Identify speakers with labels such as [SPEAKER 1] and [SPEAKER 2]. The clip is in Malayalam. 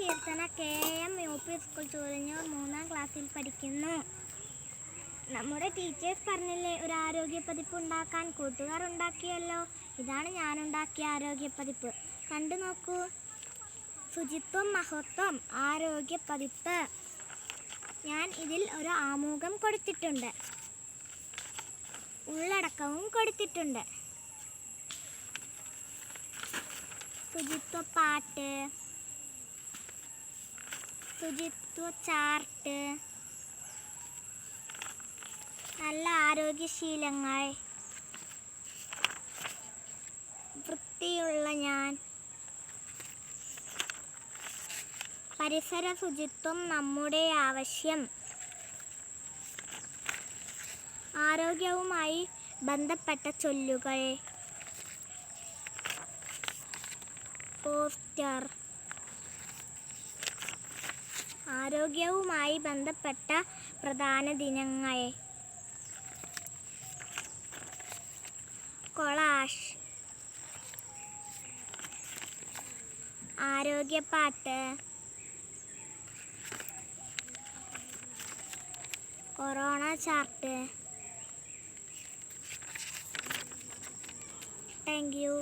[SPEAKER 1] കീർത്തന KM UP സ്കൂൾ ചൂരഞ്ഞൂർ 3ാം ക്ലാസ്സിൽ പഠിക്കുന്നു. നമ്മുടെ ടീച്ചേഴ്സ് പറഞ്ഞില്ലേ ഒരു ആരോഗ്യ പതിപ്പ് ഉണ്ടാക്കാൻ. കൂട്ടുകാർ ഉണ്ടാക്കിയല്ലോ. ഇതാണ് ഞാനുണ്ടാക്കിയ ആരോഗ്യ പതിപ്പ്. കണ്ടു നോക്കൂ. ശുചിത്വം മഹത്വം ആരോഗ്യ പതിപ്പ്. ഞാൻ ഇതിൽ ഒരു ആമുഖം കൊടുത്തിട്ടുണ്ട്, ഉള്ളടക്കവും കൊടുത്തിട്ടുണ്ട്. ശുചിത്വ പാട്ട്, ശുചിത്വ ചാർട്ട്, നല്ല ആരോഗ്യശീലങ്ങൾ, വൃത്തിയുള്ള ഞാൻ, പരിസര ശുചിത്വം നമ്മുടെ ആവശ്യം, ആരോഗ്യവുമായി ബന്ധപ്പെട്ട ചൊല്ലുകൾ, പോസ്റ്റർ, ആരോഗ്യവുമായി ബന്ധപ്പെട്ട പ്രധാന ദിനങ്ങൾ, കൊളാഷ്, ആരോഗ്യപ്പാട്ട്, കൊറോണ ചാർട്ട്. Thank U.